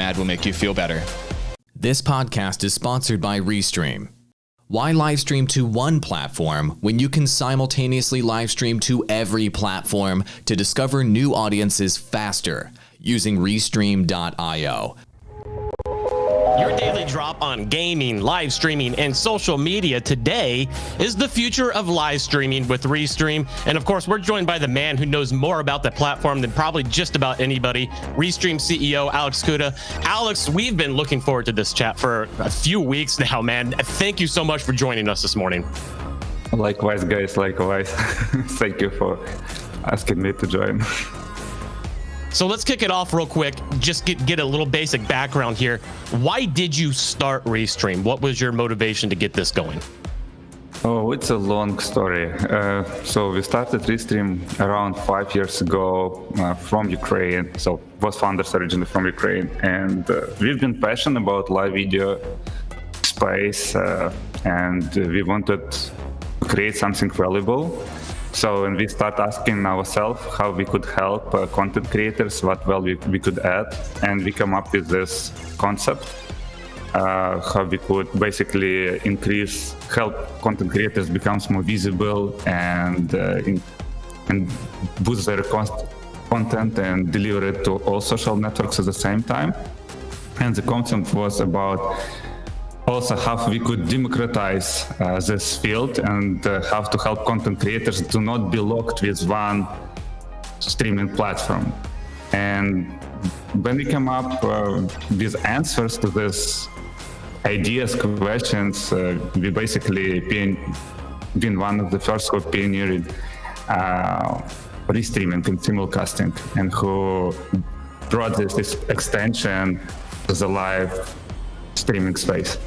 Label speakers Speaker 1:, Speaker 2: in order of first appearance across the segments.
Speaker 1: ad will make you feel better. This podcast is sponsored by Restream. Why live stream to one platform when you can simultaneously live stream to every platform to discover new audiences faster using Restream.io?
Speaker 2: Your daily drop on gaming, live streaming, and social media today is the future of live streaming with Restream. And of course, we're joined by the man who knows more about the platform than probably just about anybody, Restream CEO, Alex Khuda. Alex, we've been looking forward to this chat for a few weeks now, man. Thank you so much for joining us this morning.
Speaker 3: Likewise, guys, likewise. Thank you for asking me to join.
Speaker 2: So let's kick it off real quick. Just get a little basic background here. Why did you start Restream? What was your motivation to get this going?
Speaker 3: Oh, it's a long story. So we started Restream around 5 years ago from Ukraine. So both founders originally from Ukraine. And we've been passionate about live video space and we wanted to create something valuable. So when we start asking ourselves how we could help content creators, what value we could add, and we come up with this concept, how we could basically help content creators become more visible and boost their content and deliver it to all social networks at the same time. And the concept was about also how we could democratize this field and how to help content creators to not be locked with one streaming platform. And when we come up with answers to these ideas, questions, we basically been one of the first who pioneered restreaming and simulcasting and who brought this extension to the live streaming space.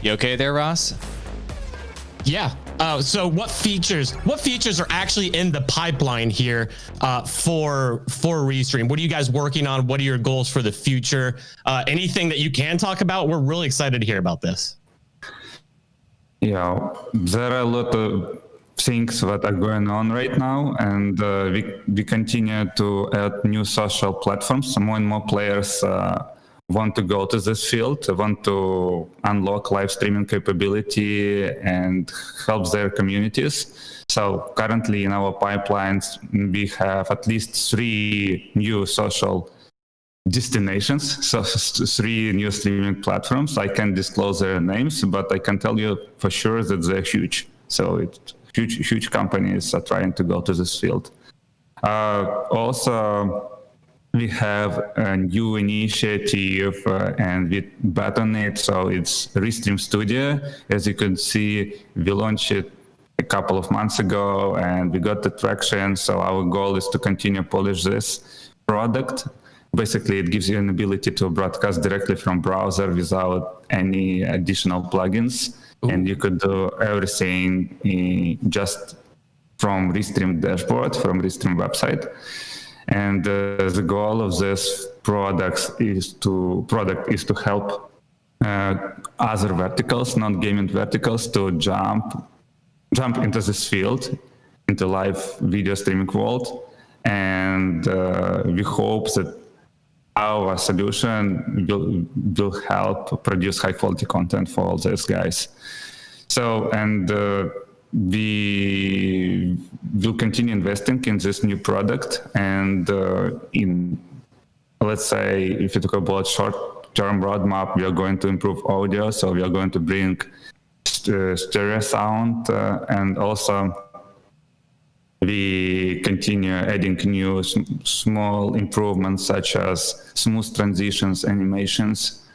Speaker 1: You okay there, Ross?
Speaker 2: Yeah. So what features are actually in the pipeline here for Restream? What are you guys working on? What are your goals for the future? Anything that you can talk about? We're really excited to hear about this.
Speaker 3: Yeah, there are a lot of things that are going on right now, and we continue to add new social platforms. So more and more players want to go to this field, want to unlock live streaming capability and help their communities. So currently in our pipelines, we have at least 3 new social destinations, so 3 new streaming platforms. I can't disclose their names, but I can tell you for sure that they're huge. So it's huge companies are trying to go to this field. Also, we have a new initiative and we bet on it. So it's Restream Studio. As you can see, we launched it a couple of months ago and we got the traction. So our goal is to continue polish this product. Basically, it gives you an ability to broadcast directly from browser without any additional plugins. Ooh. And you could do everything just from Restream dashboard, from Restream website. And the goal of this product is to help other verticals, non-gaming verticals, to jump into this field, into live video streaming world. And we hope that our solution will help produce high quality content for all these guys. So, and we will continue investing in this new product. And let's say, if you talk about short-term roadmap, we are going to improve audio. So we are going to bring stereo sound and also we continue adding new small improvements such as smooth transitions, animations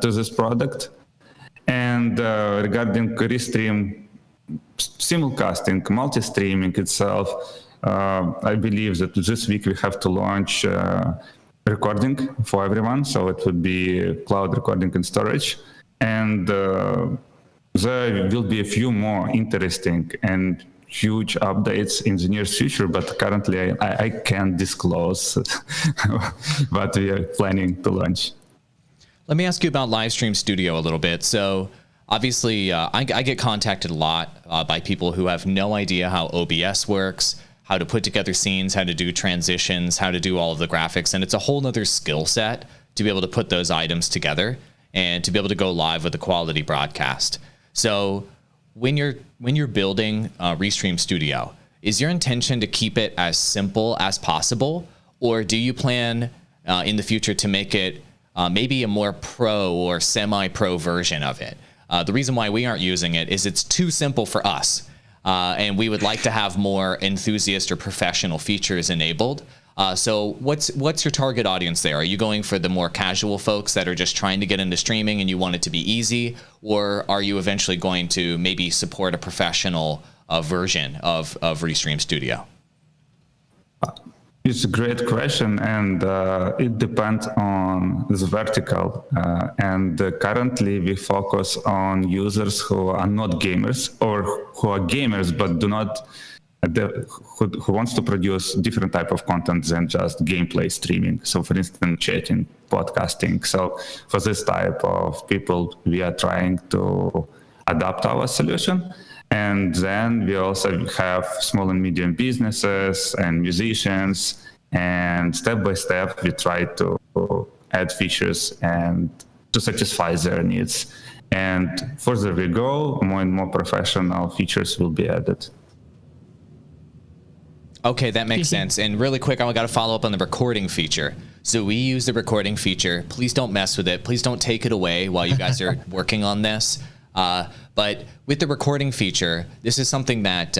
Speaker 3: to this product. And regarding Restream simulcasting, multi-streaming itself, I believe that this week we have to launch recording for everyone. So it would be cloud recording and storage. And there will be a few more interesting and huge updates in the near future, but currently I can't disclose what we are planning to launch.
Speaker 1: Let me ask you about Restream Studio a little bit. So obviously, I get contacted a lot by people who have no idea how OBS works, how to put together scenes, how to do transitions, how to do all of the graphics. And it's a whole nother skill set to be able to put those items together and to be able to go live with a quality broadcast. So when you're building Restream Studio, is your intention to keep it as simple as possible? Or do you plan in the future to make it maybe a more pro or semi-pro version of it? The reason why we aren't using it is it's too simple for us. And we would like to have more enthusiast or professional features enabled. So what's your target audience there? Are you going for the more casual folks that are just trying to get into streaming and you want it to be easy? Or are you eventually going to maybe support a professional version of Restream Studio?
Speaker 3: It's a great question, and it depends on the vertical. And currently, we focus on users who are not gamers or who are gamers but do not who wants to produce different type of content than just gameplay streaming. So, for instance, chatting, podcasting. So, for this type of people, we are trying to adapt our solution. And then we also have small and medium businesses and musicians, and step by step we try to add features and to satisfy their needs. And further we go, more and more professional features will be added.
Speaker 1: Okay, that makes sense. And really quick, I got to follow up on the recording feature. So we use the recording feature. Please don't mess with it. Please don't take it away while you guys are working on this. But with the recording feature, this is something that,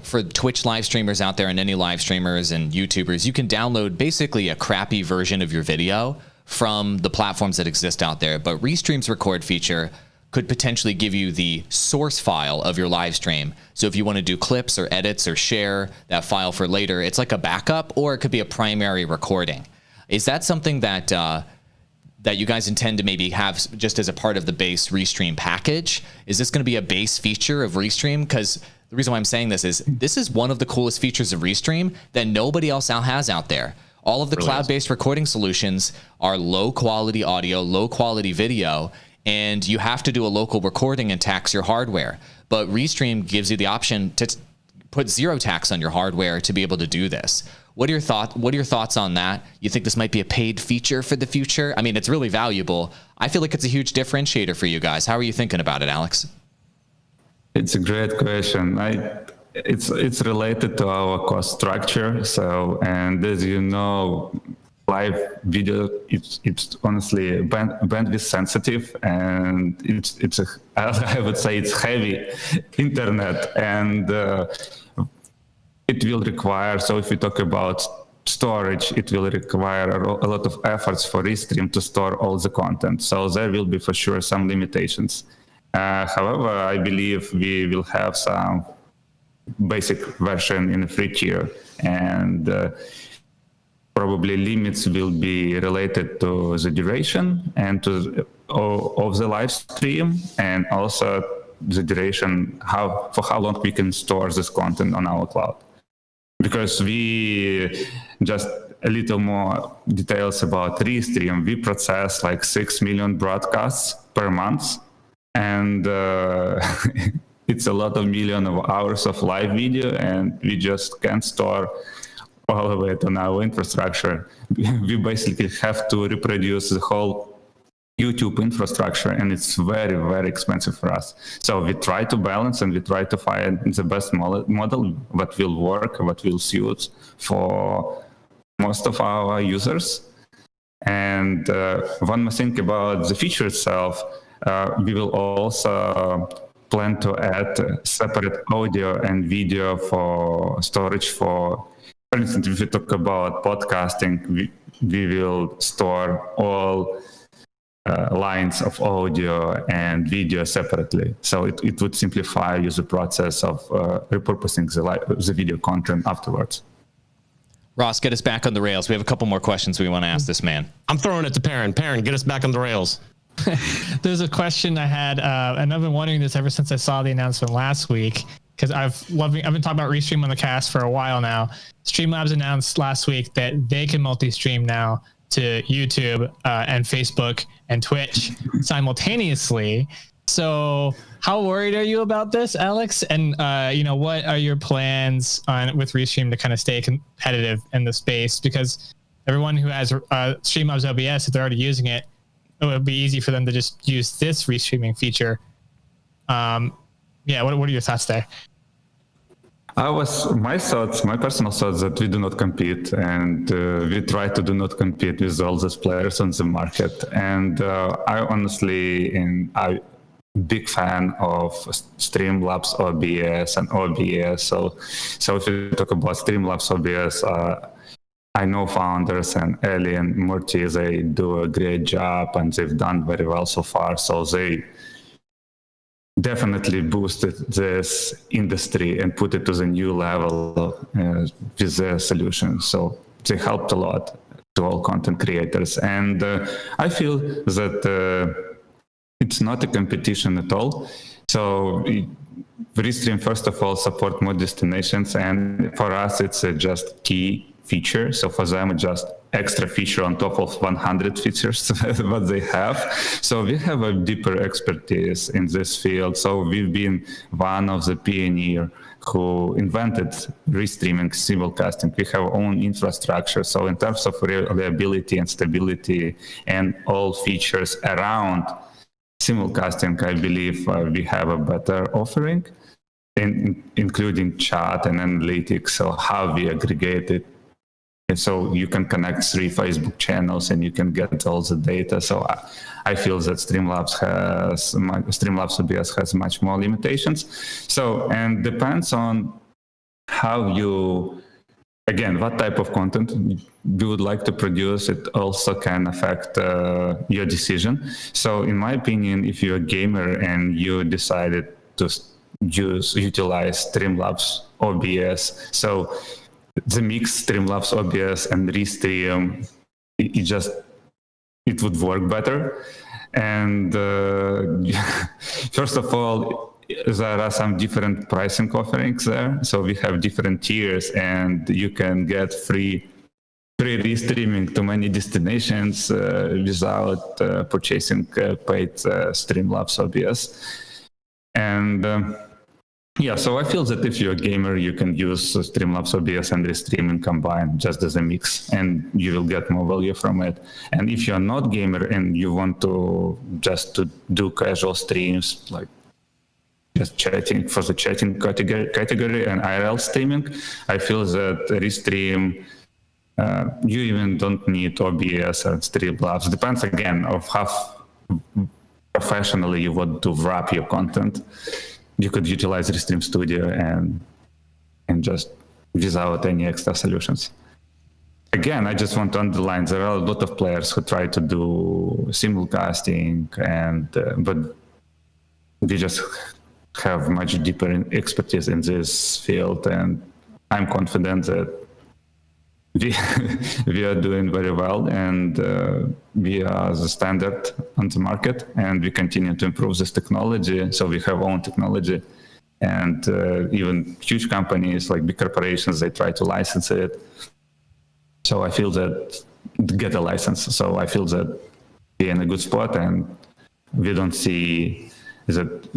Speaker 1: for Twitch live streamers out there and any live streamers and YouTubers, you can download basically a crappy version of your video from the platforms that exist out there. But Restream's record feature could potentially give you the source file of your live stream. So if you want to do clips or edits or share that file for later, it's like a backup, or it could be a primary recording. Is that something that that you guys intend to maybe have just as a part of the base Restream package? Is this going to be a base feature of Restream? Because the reason why I'm saying this is one of the coolest features of Restream that nobody else has out there. All of the cloud-based recording solutions are low quality audio, low quality video, and you have to do a local recording and tax your hardware. But Restream gives you the option to put zero tax on your hardware to be able to do this. What are your thoughts on that? You think this might be a paid feature for the future? I mean, it's really valuable. I feel like it's a huge differentiator for you guys. How are you thinking about it, Alex?
Speaker 3: It's a great question. It's related to our cost structure. So, and as you know, live video, it's honestly bandwidth sensitive, and I would say it's heavy internet, and it will require, so if we talk about storage, it will require a lot of efforts for Restream to store all the content. So there will be for sure some limitations. However, I believe we will have some basic version in the free tier, and probably limits will be related to the duration and to of the live stream, and also the duration, for how long we can store this content on our cloud. Because we just a little more details about Restream. We process like 6 million broadcasts per month, and it's a lot of million of hours of live video, and we just can't store all of it on our infrastructure. We basically have to reproduce the whole YouTube infrastructure, and it's very, very expensive for us. So we try to balance, and we try to find the best model that will work, what will suit for most of our users. And one more thing about the feature itself, we will also plan to add separate audio and video for storage for instance, if we talk about podcasting, we will store all lines of audio and video separately. So it would simplify user process of repurposing the video content afterwards.
Speaker 1: Ross, get us back on the rails. We have a couple more questions we want to ask this man.
Speaker 2: I'm throwing it to Perrin. Perrin, get us back on the rails.
Speaker 4: There's a question I had, and I've been wondering this ever since I saw the announcement last week, because I've been talking about Restream on the cast for a while now. Streamlabs announced last week that they can multi-stream now to YouTube and Facebook and Twitch simultaneously. So how worried are you about this, Alex? And what are your plans on with Restream to kind of stay competitive in the space? Because everyone who has Streamlabs OBS, if they're already using it, it would be easy for them to just use this restreaming feature. What are your thoughts there?
Speaker 3: My personal thoughts that we do not compete, and we try to do not compete with all these players on the market. And I honestly, I'm big fan of Streamlabs OBS and OBS. So if you talk about Streamlabs OBS, I know founders and Ellie and Murti, they do a great job and they've done very well so far. So they definitely boosted this industry and put it to the new level with their solution. So they helped a lot to all content creators. And I feel that it's not a competition at all. So Restream, first of all, support more destinations. And for us, it's just key feature. So for them, just extra feature on top of 100 features what they have. So we have a deeper expertise in this field. So we've been one of the pioneers who invented restreaming simulcasting. We have our own infrastructure. So in terms of reliability and stability and all features around simulcasting, I believe we have a better offering, including chat and analytics. So how we aggregate it. And so you can connect 3 Facebook channels and you can get all the data. So I feel that Streamlabs OBS has much more limitations. So, and depends on how you, again, what type of content you would like to produce. It also can affect your decision. So in my opinion, if you're a gamer and you decided to utilize Streamlabs OBS, so the mix Streamlabs OBS and Restream, it would work better. And first of all, there are some different pricing offerings there. So we have different tiers, and you can get free restreaming to many destinations without purchasing paid Streamlabs OBS. And so I feel that if you're a gamer, you can use Streamlabs OBS and Restreaming combined just as a mix, and you will get more value from it. And if you're not gamer and you want to just to do casual streams, like just chatting for the chatting category and IRL streaming, I feel that Restream, you even don't need OBS and Streamlabs. Depends again of how professionally you want to wrap your content. You could utilize Restream Studio and just without any extra solutions. Again, I just want to underline there are a lot of players who try to do simulcasting, but we just have much deeper expertise in this field, and I'm confident that we are doing very well, and we are the standard on the market, and we continue to improve this technology. So we have our own technology, and even huge companies like big corporations, they try to license it. So I feel that get a license. So I feel that we're in a good spot, and we don't see that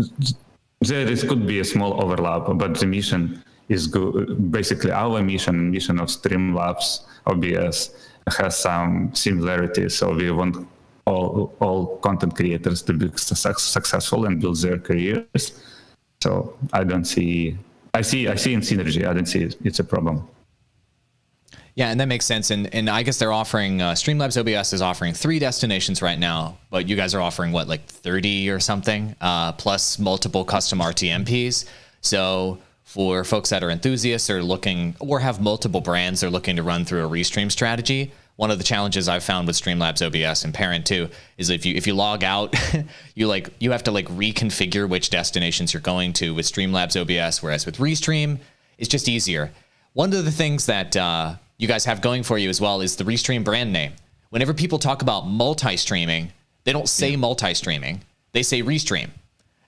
Speaker 3: there could be a small overlap, but the mission is good. Basically, our mission of Streamlabs OBS has some similarities. So we want all content creators to be successful and build their careers. So I see in synergy. I don't see it's a problem.
Speaker 1: Yeah, and that makes sense. And I guess they're offering, Streamlabs OBS is offering 3 destinations right now, but you guys are offering what, like 30 or something, plus multiple custom RTMPs. So for folks that are enthusiasts or looking, or have multiple brands they're looking to run through a restream strategy, one of the challenges I've found with Streamlabs OBS and Parent too is if you log out, you have to reconfigure which destinations you're going to with Streamlabs OBS, whereas with Restream, it's just easier. One of the things that you guys have going for you as well is the Restream brand name. Whenever people talk about multi-streaming, they don't say multi-streaming, they say Restream.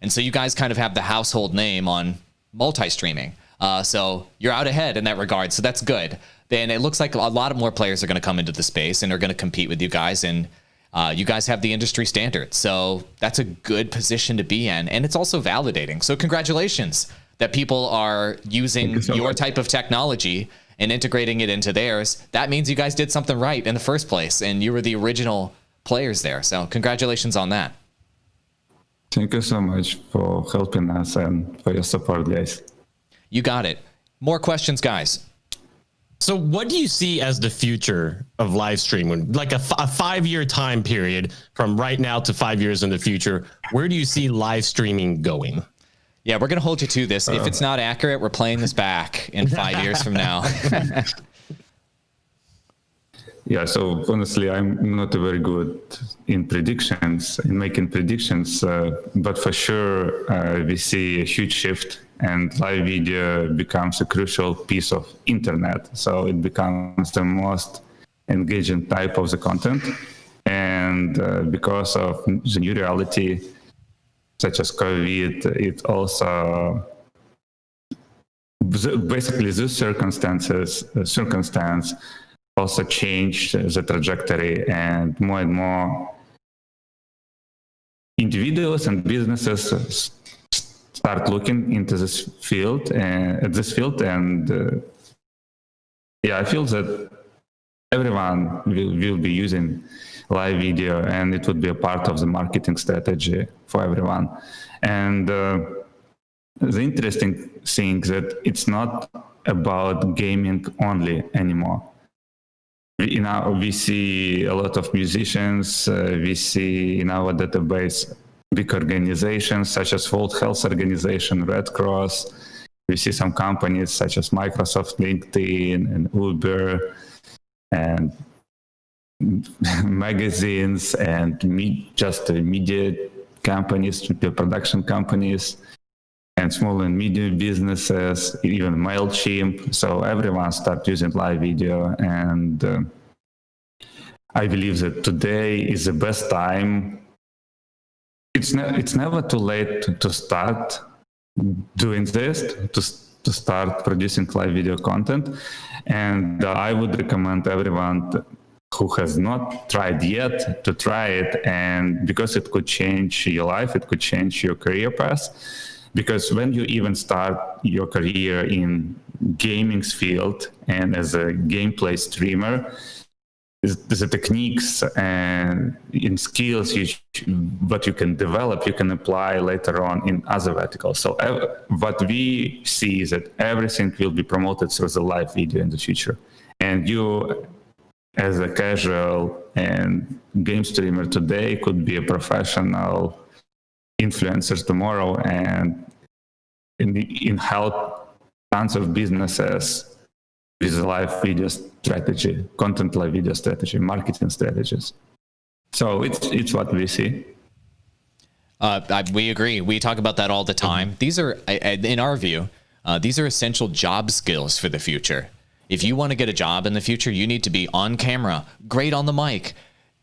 Speaker 1: And so you guys kind of have the household name on multi-streaming. So you're out ahead in that regard. So that's good. Then it looks like a lot of more players are going to come into the space and are going to compete with you guys. And You guys have the industry standard, so that's a good position to be in, and it's also validating. So congratulations that people are using your type of technology and integrating it into theirs. That means you guys did something right in the first place, and you were the original players there. So congratulations on that.
Speaker 3: Thank you so much for helping us and for your support, guys.
Speaker 1: You got it. More questions, guys.
Speaker 2: So what do you see as the future of live streaming? Like a 5-year time period from right now to 5 years in the future, where do you see live streaming going?
Speaker 1: Yeah, we're going to hold you to this. If it's not accurate, we're playing this back in 5 years from now.
Speaker 3: Yeah, so honestly, I'm not very good in making predictions, but for sure we see a huge shift, and live video becomes a crucial piece of internet. So it becomes the most engaging type of the content. And because of the new reality, such as COVID, it also basically this circumstance also changed the trajectory, and more individuals and businesses start looking into this field and I feel that everyone will be using live video, and it would be a part of the marketing strategy for everyone. And the interesting thing that it's not about gaming only anymore. We see a lot of musicians, we see in our database big organizations such as World Health Organization, Red Cross. We see some companies such as Microsoft, LinkedIn, and Uber, and magazines, and media companies, production companies, and small and medium businesses, even MailChimp. So everyone start using live video, and I believe that today is the best time. It's never too late to start doing this, to start producing live video content. And I would recommend everyone who has not tried yet to try it, and because it could change your life, it could change your career path. Because when you even start your career in gaming field and as a gameplay streamer, the techniques and in skills what you can develop, you can apply later on in other verticals. So what we see is that everything will be promoted through the live video in the future. And you, as a casual and game streamer today, could be a professional influencers tomorrow, and in help tons of businesses with live video strategy, content live video strategy, marketing strategies. So it's what we see.
Speaker 1: We agree. We talk about that all the time. These are, in our view, these are essential job skills for the future. If you want to get a job in the future, you need to be on camera, great on the mic.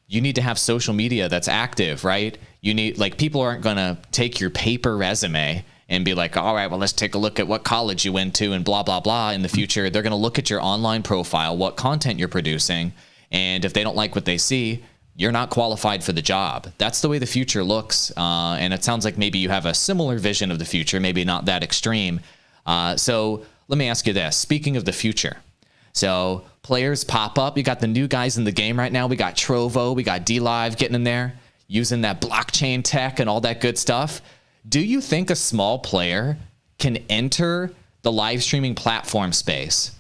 Speaker 1: You need to have social media that's active, right? You need, like, people aren't going to take your paper resume and be like, all right, well, let's take a look at what college you went to and blah, blah, blah. In the future, they're going to look at your online profile, what content you're producing. And if they don't like what they see, you're not qualified for the job. That's the way the future looks. And it sounds like maybe you have a similar vision of the future, maybe not that extreme. So let me ask you this. Speaking of the future, so players pop up. You got the new guys in the game right now. We got Trovo, we got DLive getting in there, using that blockchain tech and all that good stuff. Do you think a small player can enter the live streaming platform space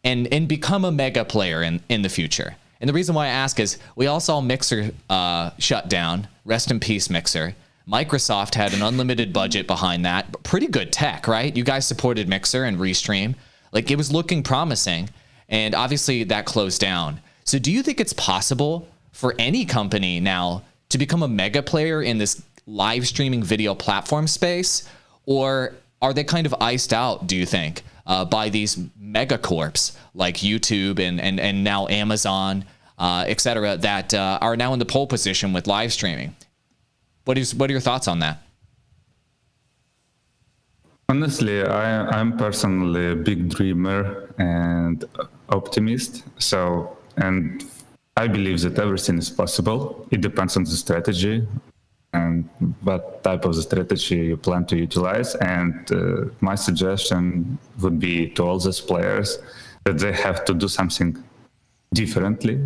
Speaker 1: and become a mega player in the future? And the reason why I ask is we all saw Mixer shut down. Rest in peace, Mixer. Microsoft had an unlimited budget behind that. But pretty good tech, right? You guys supported Mixer and Restream. Like, it was looking promising. And obviously that closed down. So do you think it's possible for any company now to become a mega player in this live streaming video platform space? Or are they kind of iced out, do you think, by these megacorps like YouTube and now Amazon, et cetera, that are now in the pole position with live streaming? What are your thoughts on that?
Speaker 3: Honestly, I'm personally a big dreamer and optimist. So, and I believe that everything is possible. It depends on the strategy and what type of the strategy you plan to utilize. And my suggestion would be to all these players that they have to do something differently.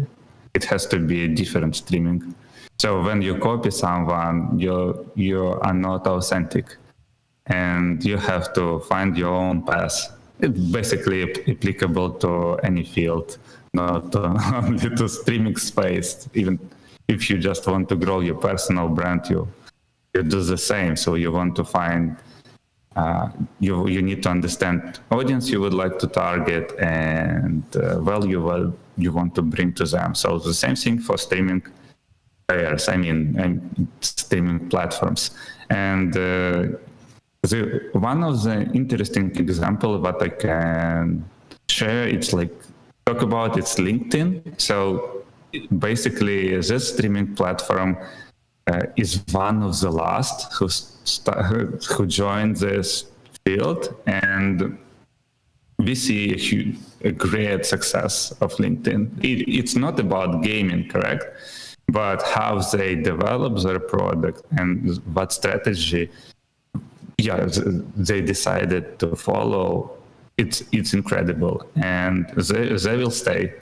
Speaker 3: It has to be a different streaming. So when you copy someone, you are not authentic, and you have to find your own path. It's basically applicable to any field, not only to streaming space. Even if you just want to grow your personal brand, you do the same. So you want to find, you need to understand audience you would like to target and value you want to bring to them. So the same thing for streaming players, and streaming platforms. And one of the interesting example that I can share, it's talk about it's LinkedIn. So basically this streaming platform is one of the last who joined this field, and we see a great success of LinkedIn. It's not about gaming, correct? But how they develop their product and what strategy they decided to follow, it's incredible, and they will stay.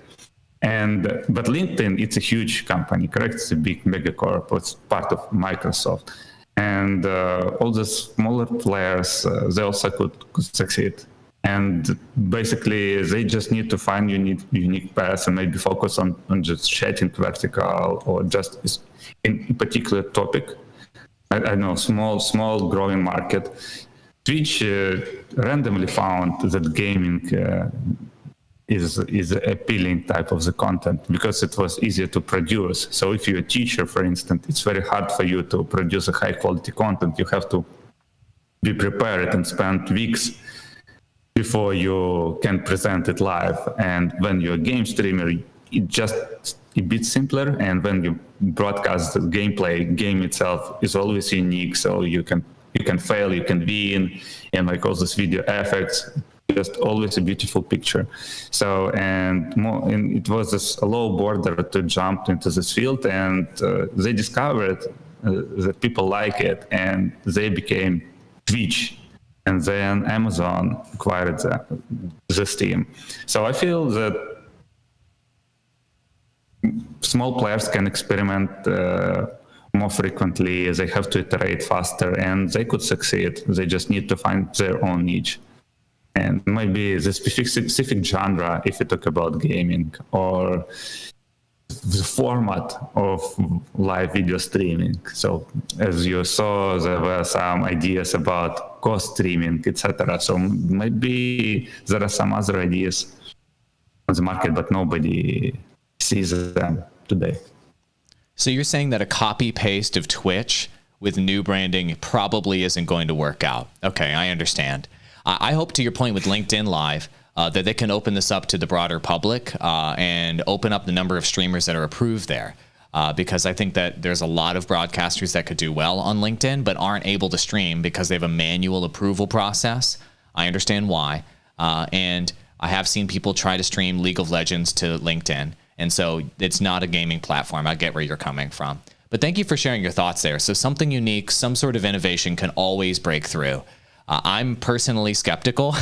Speaker 3: But LinkedIn, it's a huge company, correct? It's a big megacorp. It's part of Microsoft, and all the smaller players they also could succeed. And basically, they just need to find unique paths and maybe focus on just chatting vertical or just in a particular topic. I know, small growing market. Twitch randomly found that gaming is appealing type of the content because it was easier to produce. So if you're a teacher, for instance, it's very hard for you to produce a high quality content. You have to be prepared and spend weeks before you can present it live. And when you're a game streamer, it's just a bit simpler. And when you broadcast the gameplay, game itself is always unique. So you can fail, you can win, and all these video effects, just always a beautiful picture. So, and it was a low border to jump into this field, and they discovered that people like it, and they became Twitch. And then Amazon acquired this team. So I feel that small players can experiment more frequently. They have to iterate faster, and they could succeed. They just need to find their own niche. And maybe the specific genre, if you talk about gaming, or the format of live video streaming. So as you saw, there were some ideas about co-streaming, etc. So maybe there are some other ideas on the market, but nobody sees them today.
Speaker 1: So you're saying that a copy paste of Twitch with new branding probably isn't going to work out. Okay, I understand. I hope, to your point with LinkedIn Live, that they can open this up to the broader public and open up the number of streamers that are approved there. Because I think that there's a lot of broadcasters that could do well on LinkedIn, but aren't able to stream because they have a manual approval process. I understand why. And I have seen people try to stream League of Legends to LinkedIn. And so it's not a gaming platform. I get where you're coming from. But thank you for sharing your thoughts there. So something unique, some sort of innovation can always break through. I'm personally skeptical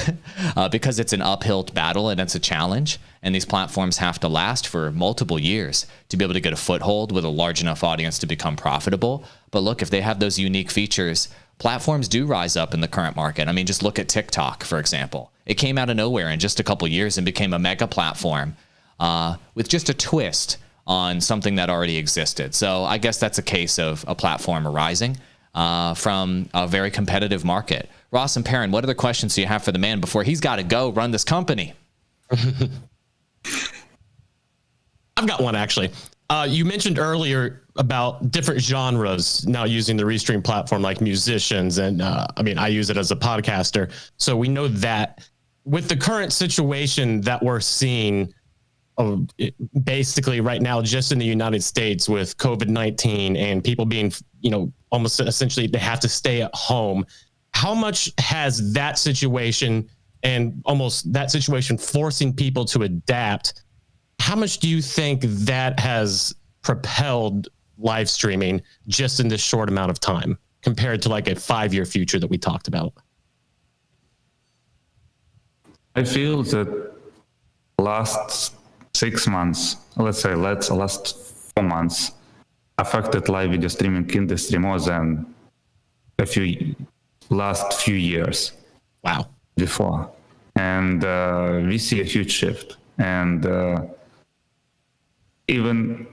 Speaker 1: because it's an uphill battle and it's a challenge. And these platforms have to last for multiple years to be able to get a foothold with a large enough audience to become profitable. But look, if they have those unique features, platforms do rise up in the current market. I mean, just look at TikTok, for example. It came out of nowhere in just a couple years and became a mega platform with just a twist on something that already existed. So I guess that's a case of a platform arising from a very competitive market. Ross and Perrin, what other questions do you have for the man before he's got to go run this company?
Speaker 2: I've got one, actually. You mentioned earlier about different genres now using the Restream platform, like musicians. And I use it as a podcaster. So we know that with the current situation that we're seeing basically right now, just in the United States with COVID-19 and people being, almost essentially they have to stay at home. How much has that situation and almost that situation forcing people to adapt? how much do you think that has propelled live streaming just in this short amount of time compared to like a 5-year future that we talked about?
Speaker 3: I feel that last 6 months, last 4 months, affected live video streaming industry more than last few years.
Speaker 2: Wow.
Speaker 3: Before. And we see a huge shift. And even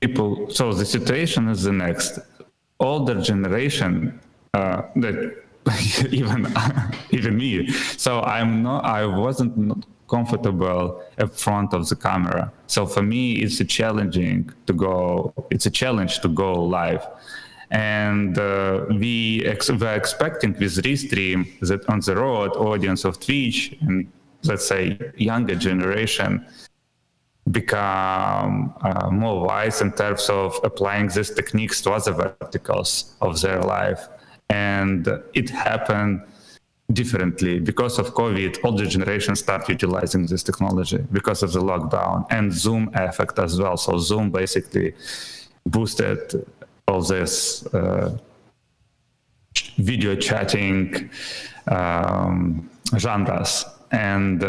Speaker 3: people, so the situation is the next. Older generation that even me. So I wasn't comfortable in front of the camera. So for me, it's a challenge to go live. And we were expecting with Restream that on the road, audience of Twitch and let's say younger generation become more wise in terms of applying these techniques to other verticals of their life. And it happened differently. Because of COVID, older generations start utilizing this technology because of the lockdown and Zoom effect as well. So Zoom basically boosted all this video chatting genres. And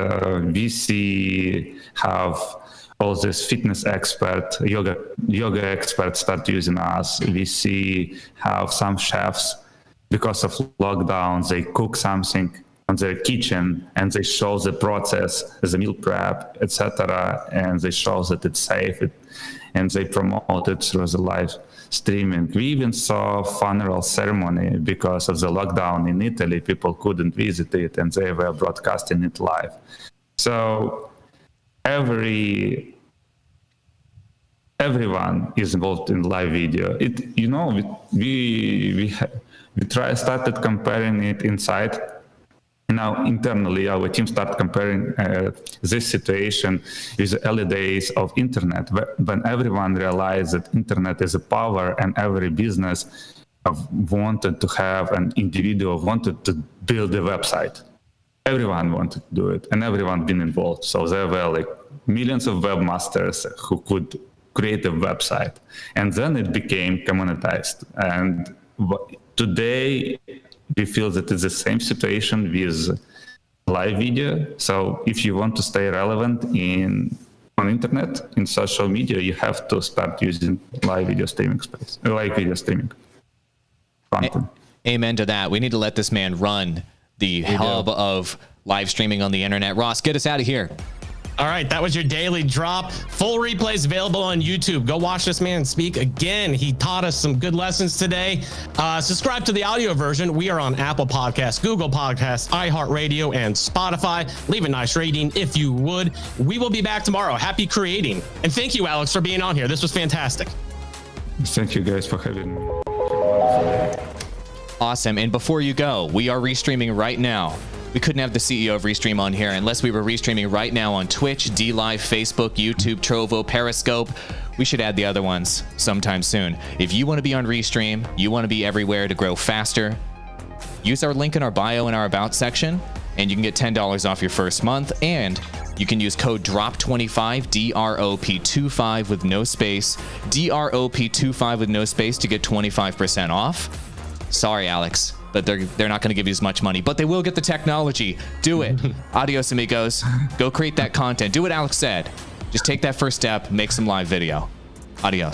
Speaker 3: we see how all this fitness expert, yoga experts start using us. We see how some chefs, because of lockdown, they cook something on their kitchen and they show the process, the meal prep, etc. And they show that it's safe, and they promote it through the live streaming. We even saw funeral ceremony because of the lockdown in Italy. People couldn't visit it, and they were broadcasting it live. So everyone is involved in live video. We started comparing it inside. Now, internally, our team started comparing this situation with the early days of internet, when everyone realized that internet is a power and every business wanted to have an individual, wanted to build a website. Everyone wanted to do it, and everyone been involved. So there were like millions of webmasters who could create a website. And then it became commoditized. And today, we feel that it's the same situation with live video. So if you want to stay relevant on internet, in social media, you have to start using live video streaming content.
Speaker 1: Amen to that. We need to let this man run the hub of live streaming on the internet. Ross, get us out of here.
Speaker 2: All right, that was your daily drop. Full replays available on YouTube. Go watch this man speak again. He taught us some good lessons today. Subscribe to the audio version. We are on Apple Podcasts, Google Podcasts, iHeartRadio, and Spotify. Leave a nice rating if you would. We will be back tomorrow. Happy creating. And thank you, Alex, for being on here. This was fantastic.
Speaker 3: Thank you guys for having me.
Speaker 1: Awesome. And before you go, we are restreaming right now. We couldn't have the CEO of Restream on here unless we were restreaming right now on Twitch, DLive, Facebook, YouTube, Trovo, Periscope. We should add the other ones sometime soon. If you want to be on Restream, you want to be everywhere to grow faster, use our link in our bio in our About section, and you can get $10 off your first month. And you can use code DROP25, DROP25 with no space, DROP25 with no space to get 25% off. Sorry, Alex, but they're not going to give you as much money, but they will get the technology. Do it. Adios, amigos. Go create that content. Do what Alex said. Just take that first step, make some live video. Adios.